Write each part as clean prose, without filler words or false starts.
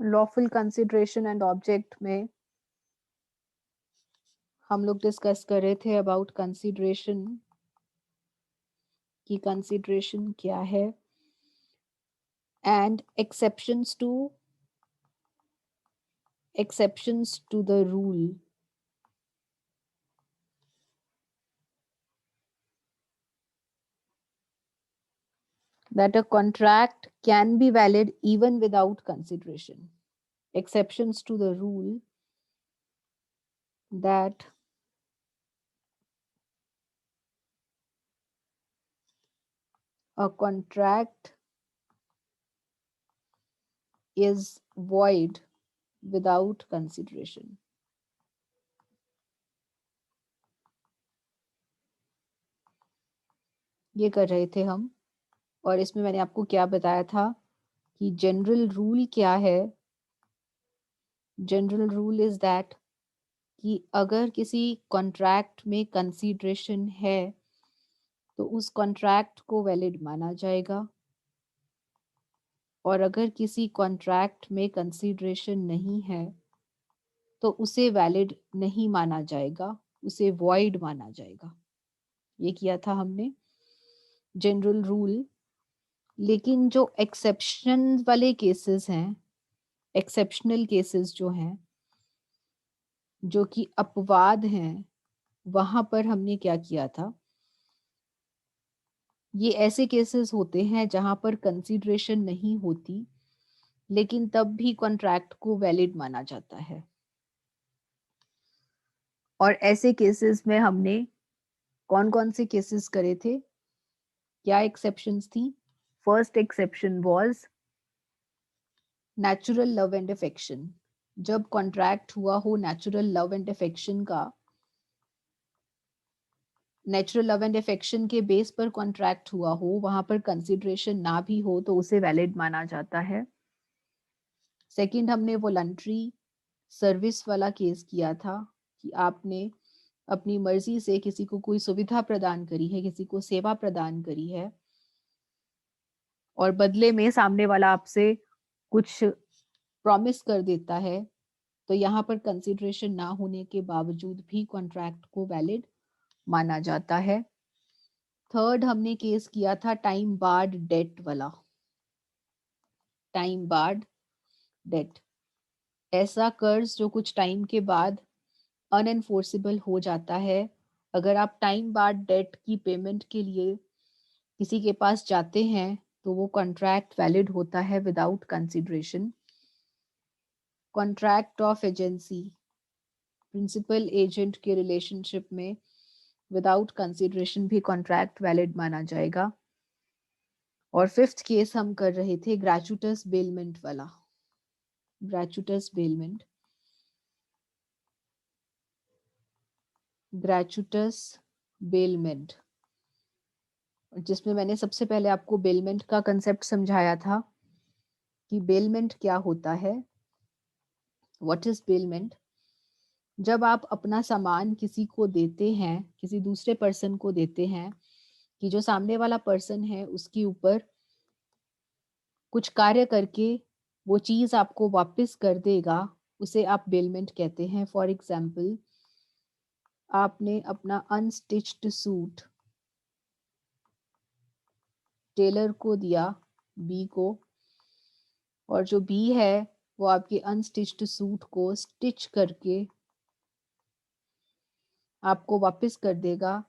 Lawful consideration and object में हम लोग डिस्कस कर रहे थे अबाउट कंसिडरेशन की कंसिडरेशन क्या है and exceptions to the rule. That a contract can be valid even without consideration. Exceptions to the rule that a contract is void without consideration. ये कर रहे थे हम, और इसमें मैंने आपको क्या बताया था कि जनरल रूल क्या है. जनरल रूल इज दैट कि अगर किसी कॉन्ट्रैक्ट में कंसीडरेशन है तो उस कॉन्ट्रैक्ट को वैलिड माना जाएगा, और अगर किसी कॉन्ट्रैक्ट में कंसीडरेशन नहीं है तो उसे वैलिड नहीं माना जाएगा, उसे वॉइड माना जाएगा. ये किया था हमने जनरल रूल. लेकिन जो एक्सेप्शन वाले केसेस हैं, एक्सेप्शनल केसेस जो हैं, जो कि अपवाद हैं, वहां पर हमने क्या किया था. ये ऐसे केसेस होते हैं जहां पर कंसीडरेशन नहीं होती लेकिन तब भी कॉन्ट्रैक्ट को वैलिड माना जाता है. और ऐसे केसेस में हमने कौन कौन से केसेस करे थे, क्या एक्सेप्शंस थी. First exception was natural love and affection. जब कॉन्ट्रैक्ट हुआ हो नेचुरल लव एंड अफेक्शन का, नेचुरल लव एंड अफेक्शन के बेस पर कॉन्ट्रैक्ट हुआ हो, वहां पर कंसिडरेशन ना भी हो तो उसे वैलिड माना जाता है. सेकंड, हमने वॉलंटरी सर्विस वाला केस किया था कि आपने अपनी मर्जी से किसी को कोई सुविधा प्रदान करी है, किसी को सेवा प्रदान करी है, और बदले में सामने वाला आपसे कुछ प्रॉमिस कर देता है, तो यहाँ पर कंसिडरेशन ना होने के बावजूद भी कॉन्ट्रैक्ट को वैलिड माना जाता है. थर्ड, हमने केस किया था टाइम बार्ड डेट वाला. टाइम बार्ड डेट, ऐसा कर्ज जो कुछ टाइम के बाद अनएनफोर्सेबल हो जाता है. अगर आप टाइम बार्ड डेट की पेमेंट के लिए किसी के पास जाते हैं तो वो कॉन्ट्रैक्ट वैलिड होता है without consideration. Contract of agency, principal agent के रिलेशनशिप में विदाउट कंसिडरेशन भी कॉन्ट्रैक्ट वैलिड माना जाएगा. और फिफ्थ केस हम कर रहे थे ग्रेचुटस बेलमेंट वाला. ग्रेचुटस बेलमेंट, ग्रेचुटस बेलमेंट, जिसमें मैंने सबसे पहले आपको बेलमेंट का कंसेप्ट समझाया था कि बेलमेंट क्या होता है. What is bailment? जब आप अपना सामान किसी को देते हैं, किसी दूसरे पर्सन को देते हैं, कि जो सामने वाला पर्सन है उसके ऊपर कुछ कार्य करके वो चीज आपको वापस कर देगा, उसे आप बेलमेंट कहते हैं. फॉर एग्जाम्पल, आपने अपना अनस्टिच्ड सूट टेलर को दिया, बी को, और जो बी है वो आपके अनस्टिच्ड सूट को स्टिच करके आपको वापस कर देगा.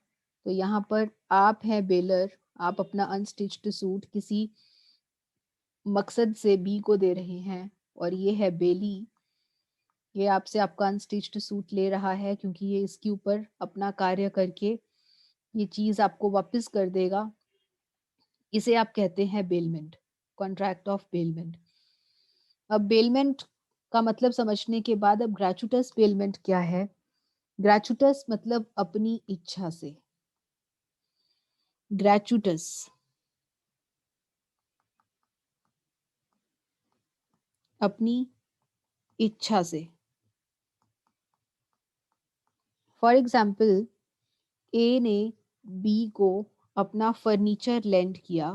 तो यहाँ पर आप हैं बेलर, आप अपना अनस्टिच्ड सूट किसी मकसद से बी को दे रहे हैं, और ये है बेली, ये आपसे आपका अनस्टिच्ड सूट ले रहा है क्योंकि ये इसके ऊपर अपना कार्य करके ये चीज आपको वापस कर देगा. इसे आप कहते हैं बेलमेंट, कॉन्ट्रैक्ट ऑफ बेलमेंट. अब बेलमेंट का मतलब समझने के बाद अब ग्रेचुटस बेलमेंट क्या है. ग्रेचुटस मतलब अपनी इच्छा से. ग्रेचुटस, अपनी इच्छा से. फॉर एग्जाम्पल, ए ने बी को अपना फर्नीचर लेंड किया,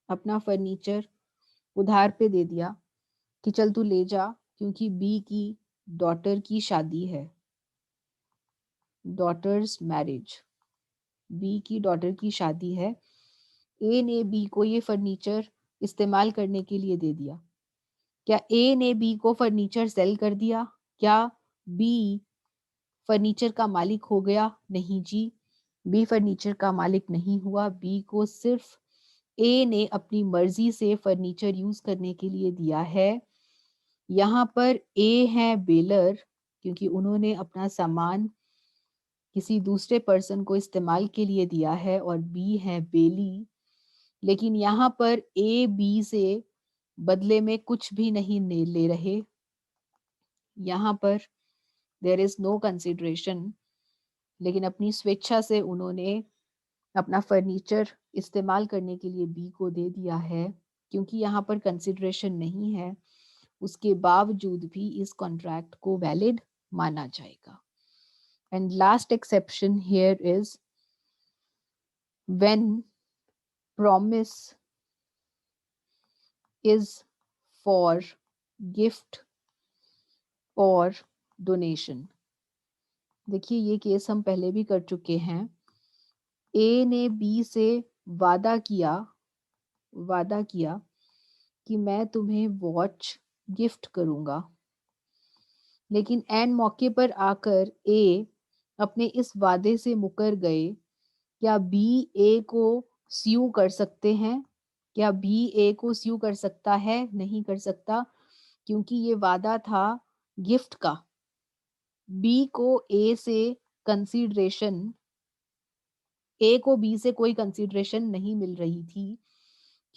अपना फर्नीचर उधार पे दे दिया. कि चल तू ले जा, क्योंकि बी की डॉटर की शादी है, डॉटर्स मैरिज, बी की डॉटर की शादी है। ए ने बी को ये फर्नीचर इस्तेमाल करने के लिए दे दिया। क्या ए ने बी को फर्नीचर सेल कर दिया? क्या बी फर्नीचर का मालिक हो गया? नहीं जी, बी फर्नीचर का मालिक नहीं हुआ। बी को सिर्फ ए ने अपनी मर्जी से फर्नीचर यूज करने के लिए दिया है। यहाँ पर ए है बेलर, क्योंकि उन्होंने अपना सामान किसी दूसरे पर्सन को इस्तेमाल के लिए दिया है, और बी है बेली। लेकिन यहाँ पर ए बी से बदले में कुछ भी नहीं ले रहे। यहाँ पर देयर इज नो कंसिडरेशन, लेकिन अपनी स्वेच्छा से उन्होंने अपना फर्नीचर इस्तेमाल करने के लिए बी को दे दिया है। क्योंकि यहाँ पर कंसिडरेशन नहीं है, उसके बावजूद भी इस कॉन्ट्रैक्ट को वैलिड माना जाएगा। And last exception here is when promise is for gift और डोनेशन। देखिए, ये केस हम पहले भी कर चुके हैं। ए ने बी से वादा किया कि मैं तुम्हें वॉच गिफ्ट करूंगा, लेकिन एन मौके पर आकर ए अपने इस वादे से मुकर गए। क्या बी ए को स्यू कर सकते हैं? क्या बी ए को स्यू कर सकता है? नहीं कर सकता, क्योंकि ये वादा था गिफ्ट का। बी को ए से कंसीडरेशन ए को बी से कोई कंसीडरेशन नहीं मिल रही थी,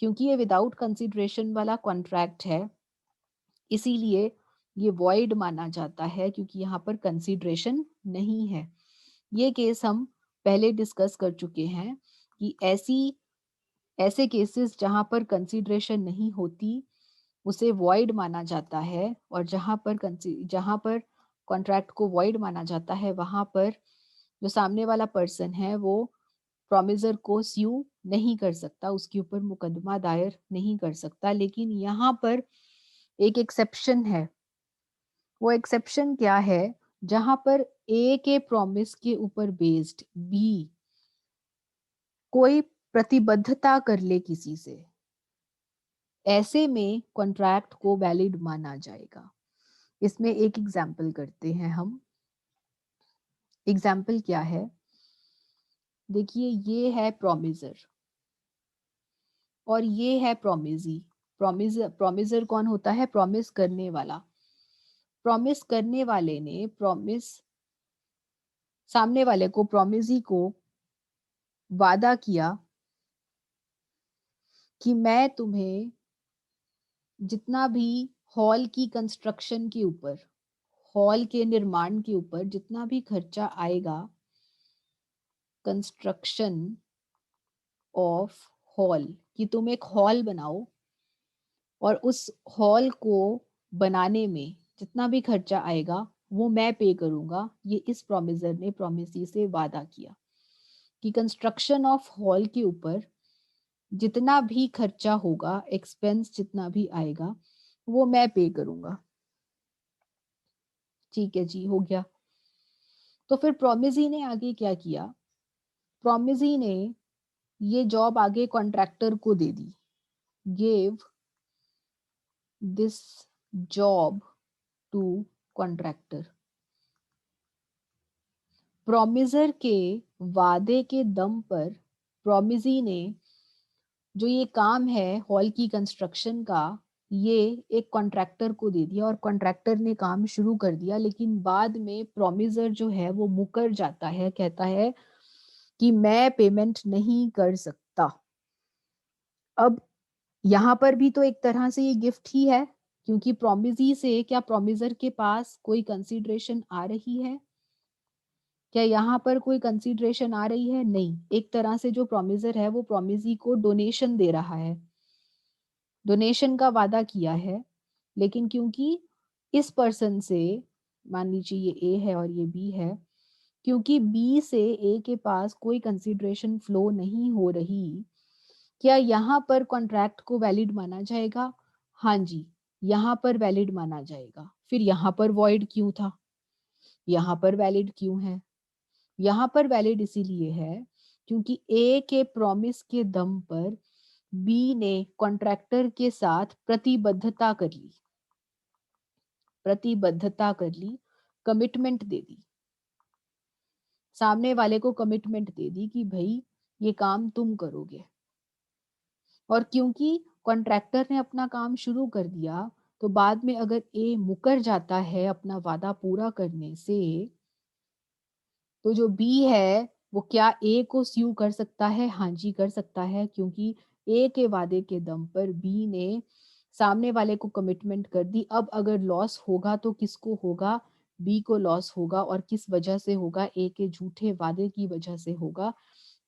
क्योंकि ये विदाउट कंसीडरेशन वाला कॉन्ट्रैक्ट है। इसीलिए ये वॉइड माना जाता है, क्योंकि यहाँ पर कंसीडरेशन नहीं है। ये केस हम पहले डिस्कस कर चुके हैं कि ऐसे केसेस जहाँ पर कंसीडरेशन नहीं होती उसे वॉइड माना जाता है, और जहाँ पर कॉन्ट्रैक्ट को वॉइड माना जाता है वहां पर जो सामने वाला पर्सन है वो प्रॉमिसर को स्यू नहीं कर सकता, उसके ऊपर मुकदमा दायर नहीं कर सकता। लेकिन यहाँ पर एक एक्सेप्शन है। वो एक्सेप्शन क्या है? जहां पर ए के प्रॉमिस के ऊपर बेस्ड बी कोई प्रतिबद्धता कर ले किसी से, ऐसे में कॉन्ट्रैक्ट को वैलिड माना जाएगा। इसमें एक एग्जाम्पल करते हैं हम। एग्जाम्पल क्या है? देखिए, ये है प्रॉमिसर और ये है प्रॉमिजी। प्रॉमिसर कौन होता है? प्रॉमिस करने वाला। प्रॉमिस करने वाले ने सामने वाले को, प्रॉमिजी को वादा किया कि मैं तुम्हें जितना भी हॉल की कंस्ट्रक्शन के ऊपर, हॉल के निर्माण के ऊपर जितना भी खर्चा आएगा, कंस्ट्रक्शन ऑफ हॉल, कि तुम एक हॉल बनाओ और उस हॉल को बनाने में जितना भी खर्चा आएगा वो मैं पे करूंगा। ये इस प्रॉमिसर ने प्रॉमिसी से वादा किया कि कंस्ट्रक्शन ऑफ हॉल के ऊपर जितना भी खर्चा होगा, एक्सपेंस जितना भी आएगा, वो मैं पे करूंगा। ठीक है जी, हो गया। तो फिर प्रॉमिसी ने आगे क्या किया? प्रॉमिसी ने ये जॉब आगे कॉन्ट्रैक्टर को दे दी। Gave this job to contractor. Promisor के वादे के दम पर प्रॉमिसी ने जो ये काम है हॉल की कंस्ट्रक्शन का, ये एक कॉन्ट्रैक्टर को दे दिया और कॉन्ट्रैक्टर ने काम शुरू कर दिया। लेकिन बाद में प्रॉमिसर जो है वो मुकर जाता है, कहता है कि मैं पेमेंट नहीं कर सकता। अब यहाँ पर भी तो एक तरह से ये गिफ्ट ही है, क्योंकि प्रॉमिसी से क्या प्रॉमिसर के पास कोई कंसीडरेशन आ रही है? क्या यहाँ पर कोई कंसीडरेशन आ रही है? नहीं। एक तरह से जो प्रॉमिसर है वो प्रॉमिसी को डोनेशन दे रहा है, डोनेशन का वादा किया है। लेकिन क्योंकि इस पर्सन से, मान लीजिए ये ए है और ये बी है, क्योंकि बी से ए के पास कोई कंसीडरेशन फ्लो नहीं हो रही, क्या यहाँ पर कॉन्ट्रैक्ट को वैलिड माना जाएगा? हाँ जी, यहाँ पर वैलिड माना जाएगा। फिर यहाँ पर वॉइड क्यों था, यहाँ पर वैलिड क्यों है? यहाँ पर वैलिड इसीलिए है क्योंकि ए के प्रॉमिस के दम पर बी ने कॉन्ट्रैक्टर के साथ प्रतिबद्धता कर ली, प्रतिबद्धता कर ली, कमिटमेंट दे दी, सामने वाले को कमिटमेंट दे दी कि भाई ये काम तुम करोगे। और क्योंकि कॉन्ट्रैक्टर ने अपना काम शुरू कर दिया, तो बाद में अगर ए मुकर जाता है अपना वादा पूरा करने से, तो जो बी है वो क्या ए को स्यू कर सकता है? हाँ जी, कर सकता है, क्योंकि ए के वादे के दम पर बी ने सामने वाले को कमिटमेंट कर दी। अब अगर लॉस होगा तो किसको होगा? बी को लॉस होगा। और किस वजह से होगा? ए के झूठे वादे की वजह से होगा।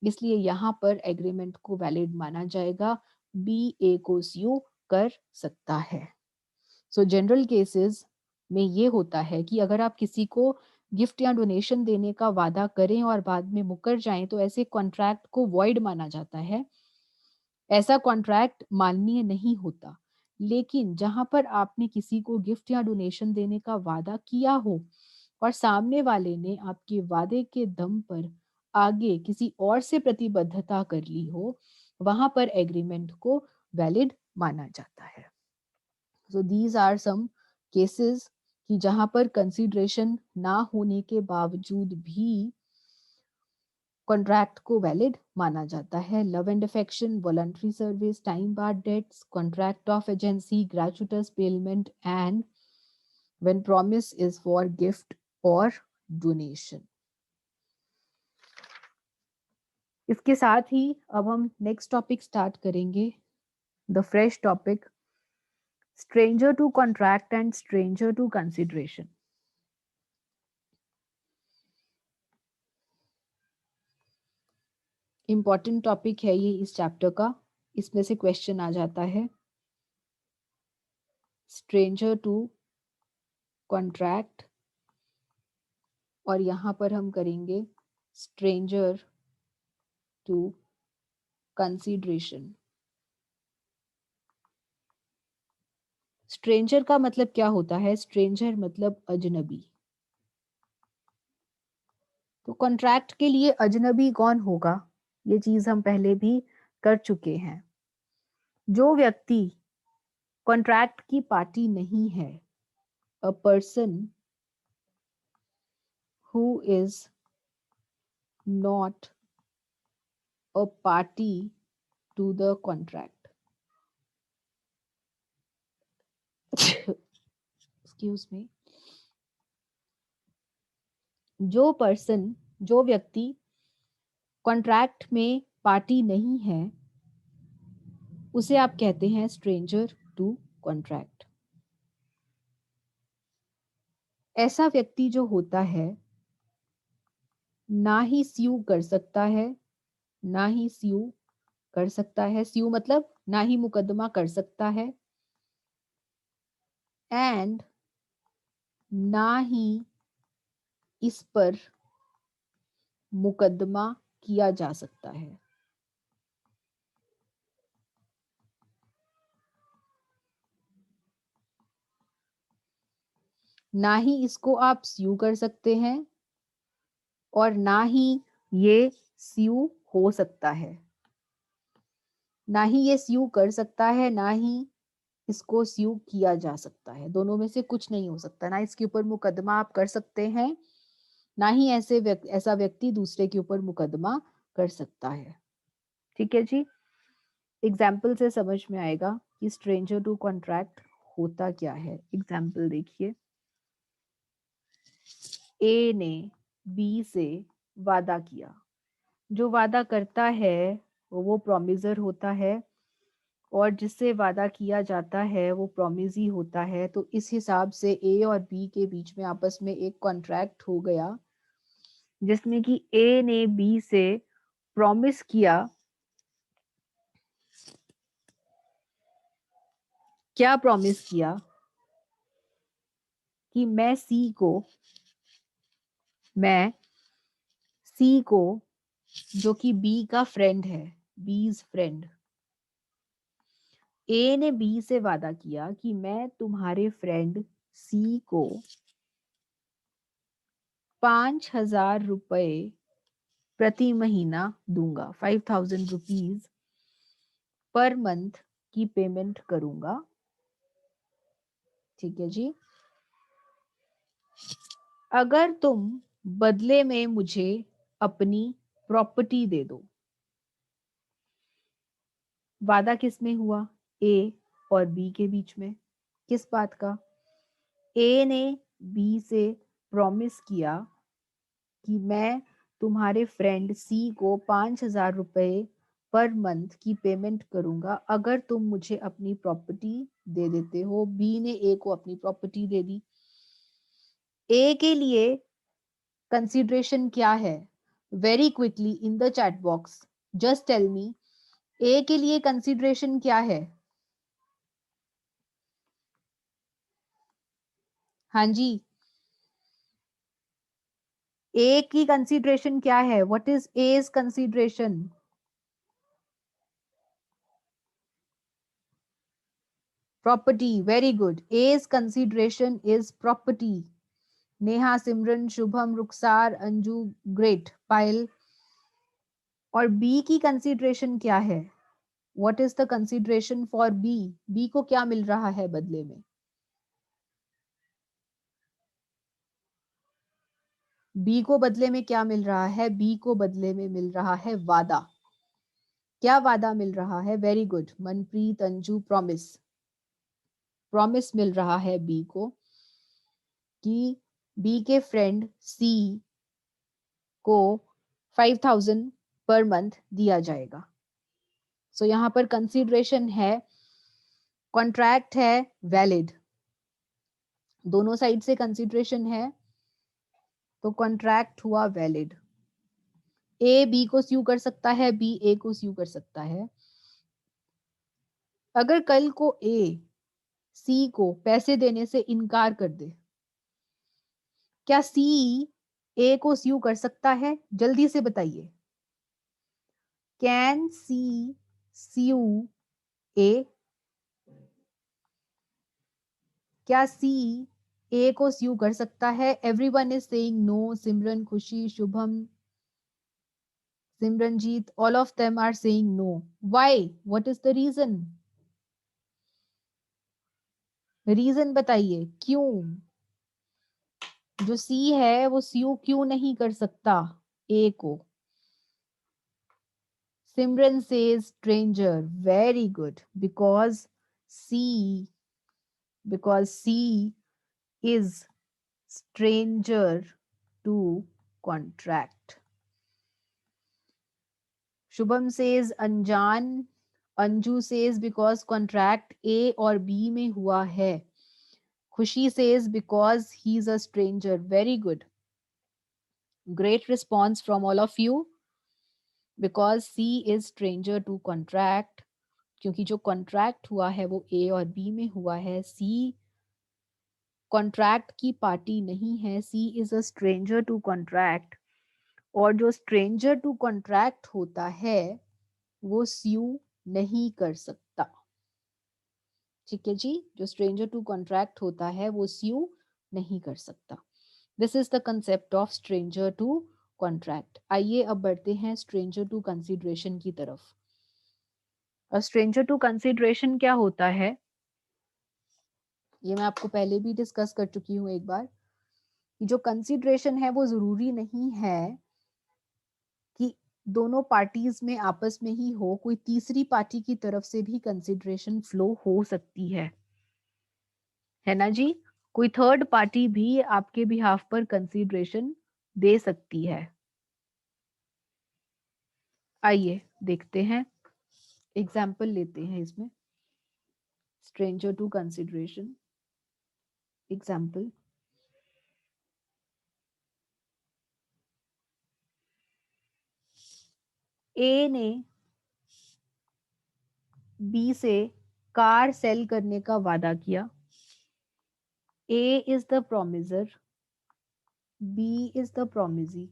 इसलिए यहाँ पर एग्रीमेंट को वैलिड माना जाएगा, बी ए को स्यू कर सकता है। सो जनरल केसेस में ये होता है कि अगर आप किसी को गिफ्ट या डोनेशन देने का वादा करें और बाद में मुकर जाएं, तो ऐसे कॉन्ट्रैक्ट को वॉइड माना जाता है, ऐसा कॉन्ट्रैक्ट माननीय नहीं होता। लेकिन जहां पर आपने किसी को गिफ्ट या डोनेशन देने का वादा किया हो और सामने वाले ने आपके वादे के दम पर आगे किसी और से प्रतिबद्धता कर ली हो, वहां पर एग्रीमेंट को वैलिड माना जाता है। So these are some cases कि जहां पर कंसीडरेशन ना होने के बावजूद भी कॉन्ट्रैक्ट को वैलिड माना जाता है। Love and affection, voluntary service, time barred debts, contract of agency, gratuitous payment and when promise is for gift और डोनेशन। इसके साथ ही अब हम नेक्स्ट टॉपिक स्टार्ट करेंगे, the fresh topic, stranger to contract and stranger to consideration। Important topic है ये इस चैप्टर का, इसमें से क्वेश्चन आ जाता है। स्ट्रेंजर टू कॉन्ट्रैक्ट और यहाँ पर हम करेंगे स्ट्रेंजर टू कंसीडरेशन। स्ट्रेंजर का मतलब क्या होता है? स्ट्रेंजर मतलब अजनबी। तो कॉन्ट्रैक्ट के लिए अजनबी कौन होगा? ये चीज हम पहले भी कर चुके हैं। जो व्यक्ति कॉन्ट्रैक्ट की पार्टी नहीं है, a person who is not a party to the contract. Excuse me. जो पर्सन, जो व्यक्ति कॉन्ट्रैक्ट में पार्टी नहीं है, उसे आप कहते हैं स्ट्रेंजर टू कॉन्ट्रैक्ट। ऐसा व्यक्ति जो होता है ना ही स्यू कर सकता है, ना ही स्यू कर सकता है, स्यू मतलब ना ही मुकदमा कर सकता है, एंड ना ही इस पर मुकदमा किया जा सकता है। ना ही इसको आप स्यू कर सकते हैं और ना ही ये स्यू हो सकता है। ना ही ये स्यू कर सकता है, ना ही इसको स्यू किया जा सकता है। दोनों में से कुछ नहीं हो सकता। ना इसके ऊपर मुकदमा आप कर सकते हैं, ना ही ऐसा व्यक्ति दूसरे के ऊपर मुकदमा कर सकता है। ठीक है जी। एग्जाम्पल से समझ में आएगा कि स्ट्रेंजर टू कॉन्ट्रैक्ट होता क्या है। एग्जाम्पल देखिए, ए ने बी से वादा किया। जो वादा करता है वो प्रॉमिसर होता है, और जिससे वादा किया जाता है वो प्रॉमिस ही होता है। तो इस हिसाब से ए और बी के बीच में आपस में एक कॉन्ट्रैक्ट हो गया, जिसमें कि ए ने बी से प्रॉमिस किया। क्या प्रॉमिस किया? कि मैं सी को, जो कि बी का फ्रेंड है, बीज फ्रेंड, ए ने बी से वादा किया कि मैं तुम्हारे फ्रेंड सी को 5,000 रुपए प्रति महीना दूंगा, 5,000 रुपीज पर मंथ की पेमेंट करूंगा। ठीक है जी। अगर तुम बदले में मुझे अपनी प्रॉपर्टी दे दो। वादा किस में हुआ? ए और बी के बीच में। किस बात का? ए ने बी से प्रॉमिस किया कि मैं तुम्हारे फ्रेंड सी को 5,000 रुपए पर मंथ की पेमेंट करूंगा अगर तुम मुझे अपनी प्रॉपर्टी दे देते हो। बी ने ए को अपनी प्रॉपर्टी दे दी। ए के लिए कंसिडरेशन क्या है? Very quickly in the chat box just tell me, A के लिए कंसिडरेशन क्या है? हाँ जी, ए की कंसिडरेशन क्या है? What is A's consideration? Property. Very good, A's consideration is property. Neha, Simran, Shubham, Rukhsar, Anju, great. Payal. और बी की कंसिडरेशन क्या है? What is the consideration for B? B को क्या मिल रहा है बदले में? बी को बदले में क्या मिल रहा है? बी को बदले में मिल रहा है वादा। क्या वादा मिल रहा है? Very good Manpreet, Anju, promise. Promise मिल रहा है बी को कि बी के फ्रेंड सी को 5,000 पर मंथ दिया जाएगा। सो यहां पर कंसिडरेशन है, कॉन्ट्रैक्ट है वैलिड। दोनों साइड से कंसिडरेशन है तो कॉन्ट्रैक्ट हुआ वैलिड। ए बी को स्यू कर सकता है, बी ए को स्यू कर सकता है। अगर कल को ए सी को पैसे देने से इनकार कर दे, क्या सी ए को स्यू कर सकता है? जल्दी से बताइए। Can C sue A? क्या सी ए को स्यू कर सकता है? Everyone is saying no. Simran, Khushi, Shubham, Simranjeet, all of them are saying no. Why? What is the reason? Reason बताइए क्यों? जो सी है वो स्यू क्यों नहीं कर सकता ए को? Simran says stranger. Very good, C because C is stranger to contract. Shubham says अनजान। Anju says because contract A और बी में हुआ है। खुशी says because he's a stranger. Very good. Great response from all of you. Because C is stranger to contract. क्योंकि जो contract हुआ है वो ए और बी में हुआ है। सी कॉन्ट्रैक्ट की पार्टी नहीं है। C is a stranger to contract. और जो स्ट्रेंजर टू कॉन्ट्रैक्ट होता है वो स्यू नहीं कर सकता। ठीक है जी, जो स्ट्रेंजर टू कॉन्ट्रैक्ट होता है वो स्यू नहीं कर सकता। This is the concept of stranger to contract. आइए अब बढ़ते हैं स्ट्रेंजर टू कंसिडरेशन की तरफ। और स्ट्रेंजर टू कंसिडरेशन क्या होता है ये मैं आपको पहले भी डिस्कस कर चुकी हूं एक बार, कि जो कंसिडरेशन है वो जरूरी नहीं है कि दोनों पार्टीज में आपस में ही हो, कोई तीसरी पार्टी की तरफ से भी कंसिडरेशन फ्लो हो सकती है ना जी? कोई थर्ड पार्टी भी आपके बिहाफ पर कंसिडरेशन दे सकती है। आइए देखते हैं, एग्जाम्पल लेते हैं इसमें। Stranger to consideration example. A ने बी से कार सेल करने का वादा किया। A is the promisor, B is the promisee.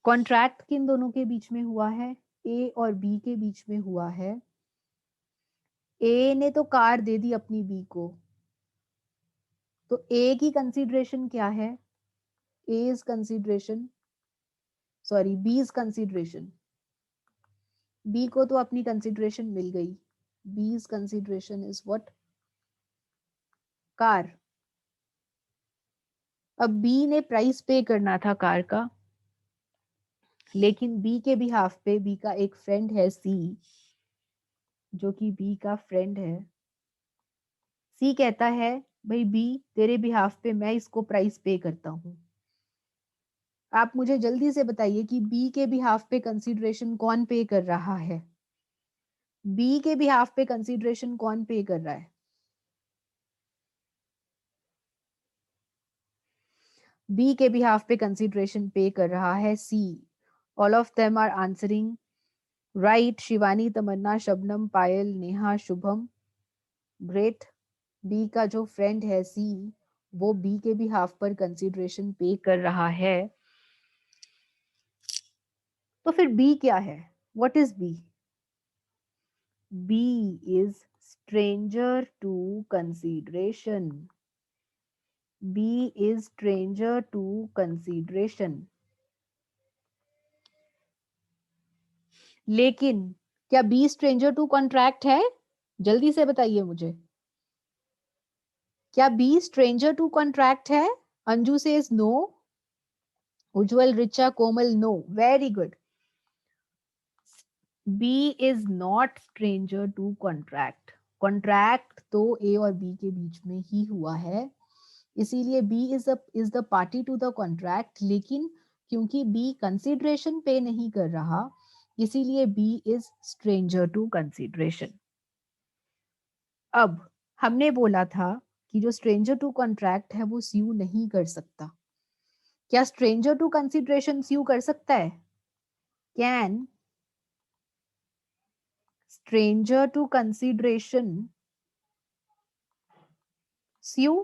Contract किन दोनों के बीच में हुआ है? ए और बी के बीच में हुआ है। ए ने तो कार दे दी अपनी बी को, तो ए की कंसीडरेशन क्या है? एज कंसीडरेशन, सॉरी बीज कंसीडरेशन, बी को तो अपनी कंसीडरेशन मिल गई। बीज कंसीडरेशन इज व्हाट? कार। अब बी ने प्राइस पे करना था कार का, लेकिन बी के बिहाफ पे बी का एक फ्रेंड है सी, जो कि बी का फ्रेंड है। सी कहता है भाई बी, तेरे बिहाफ पे मैं इसको प्राइस पे करता हूं। आप मुझे जल्दी से बताइए कि बी के बिहाफ पे कंसीडरेशन कौन पे कर रहा है? बी के बिहाफ पे कंसीडरेशन कौन पे कर रहा है? बी के बिहाफ पे कंसीडरेशन पे कर रहा है see. All of them are answering right. Shivani, Tamanna, Shabnam, Payal, Neha, Shubham, great. B का जो फ्रेंड है सी, वो बी के बिहाफ पर कंसीडरेशन पे कर रहा है। तो फिर बी क्या है? What is B? B is stranger to consideration. B is stranger to consideration. लेकिन क्या बी स्ट्रेंजर टू कॉन्ट्रैक्ट है? जल्दी से बताइए मुझे, क्या बी स्ट्रेंजर टू कॉन्ट्रैक्ट है? Anju says no, Ujjwal, Richa, Komal no. Very good. B is not stranger to contract. Contract तो ए और बी के बीच में ही हुआ है, इसीलिए B is the party to the contract. लेकिन क्योंकि बी कंसिडरेशन पे नहीं कर रहा, इसीलिए B is stranger to consideration. अब हमने बोला था कि जो स्ट्रेंजर टू कॉन्ट्रैक्ट है वो स्यू नहीं कर सकता। क्या स्ट्रेंजर टू कंसिडरेशन स्यू कर सकता है? Can stranger to consideration sue?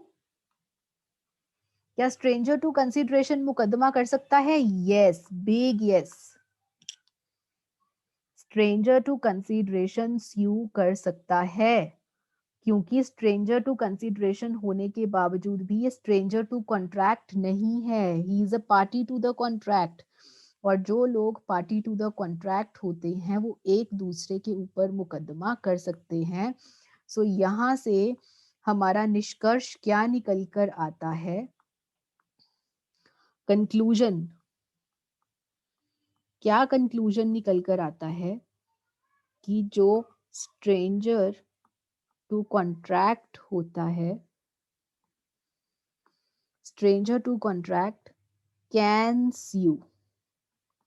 क्या स्ट्रेंजर टू कंसिडरेशन मुकदमा कर सकता है? Yes, big yes. Stranger to consideration sue कर सकता है, क्योंकि स्ट्रेंजर टू कंसिडरेशन होने के बावजूद भी ये स्ट्रेंजर टू कॉन्ट्रैक्ट नहीं है। He is a party to the contract. और जो लोग पार्टी टू द कॉन्ट्रैक्ट होते हैं वो एक दूसरे के ऊपर मुकदमा कर सकते हैं। सो यहां से हमारा निष्कर्ष क्या निकल कर आता है? कंक्लूजन, क्या कंक्लूजन निकल कर आता है कि जो स्ट्रेंजर टू कॉन्ट्रैक्ट होता है, stranger to contract can sue,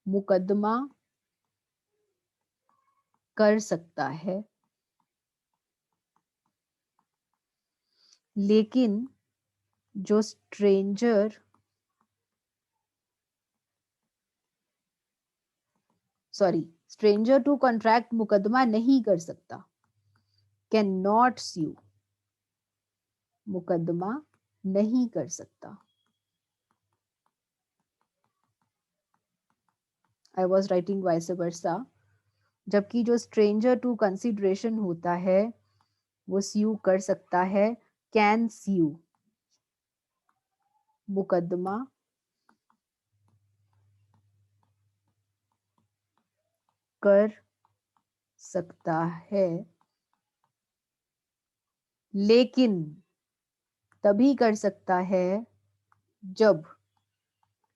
मुकदमा कर सकता है। लेकिन जो stranger, sorry, stranger to contract मुकदमा नहीं कर सकता, कैन नॉट स्यू, मुकदमा नहीं कर सकता। I was writing vice versa. जबकि जो स्ट्रेंजर टू कंसिडरेशन होता है वो स्यू कर सकता है, कैन स्यू, मुकदमा कर सकता है। लेकिन तभी कर सकता है जब,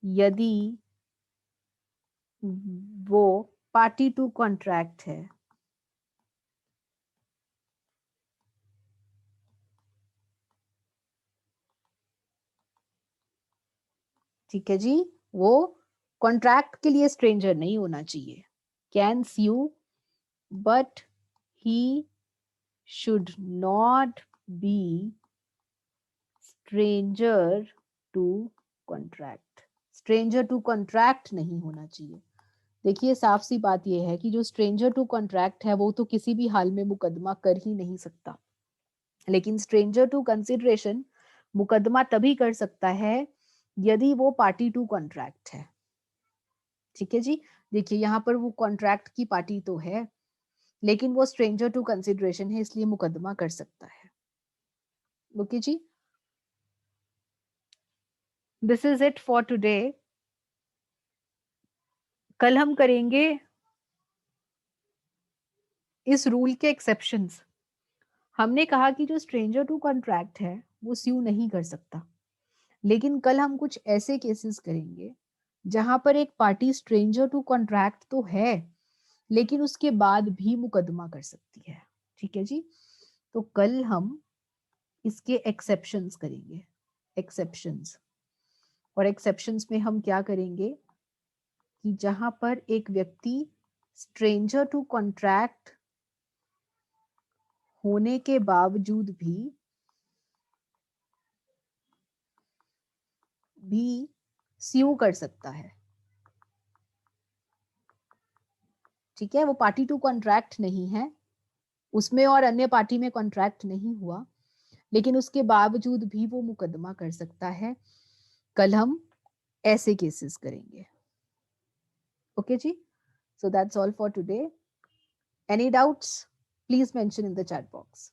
यदि वो पार्टी टू कॉन्ट्रैक्ट है। ठीक है जी, वो कॉन्ट्रैक्ट के लिए स्ट्रेंजर नहीं होना चाहिए। Can sue but he should not be stranger to contract. Stranger to contract नहीं होना चाहिए। देखिए, साफ सी बात यह है कि जो स्ट्रेंजर टू कॉन्ट्रैक्ट है वो तो किसी भी हाल में मुकदमा कर ही नहीं सकता, लेकिन स्ट्रेंजर टू कंसिडरेशन मुकदमा तभी कर सकता है यदि वो पार्टी टू कॉन्ट्रैक्ट है। ठीक है जी। देखिए यहाँ पर वो कॉन्ट्रैक्ट की पार्टी तो है, लेकिन वो स्ट्रेंजर टू कंसिडरेशन है, इसलिए मुकदमा कर सकता है। ओके जी, this is it for today. कल हम करेंगे इस रूल के एक्सेप्शंस। हमने कहा कि जो स्ट्रेंजर टू कॉन्ट्रैक्ट है वो स्यू नहीं कर सकता, लेकिन कल हम कुछ ऐसे केसेस करेंगे जहां पर एक पार्टी स्ट्रेंजर टू कॉन्ट्रैक्ट तो है, लेकिन उसके बाद भी मुकदमा कर सकती है। ठीक है जी, तो कल हम इसके एक्सेप्शंस करेंगे, एक्सेप्शंस। और एक्सेप्शंस में हम क्या करेंगे कि जहां पर एक व्यक्ति स्ट्रेंजर टू कॉन्ट्रैक्ट होने के बावजूद भी स्यू कर सकता है। ठीक है, वो पार्टी टू कॉन्ट्रैक्ट नहीं है, उसमें और अन्य पार्टी में कॉन्ट्रैक्ट नहीं हुआ, लेकिन उसके बावजूद भी वो मुकदमा कर सकता है। कल हम ऐसे केसेस करेंगे। ओके जी, so that's all for today. Any doubts? Please mention in the chat box.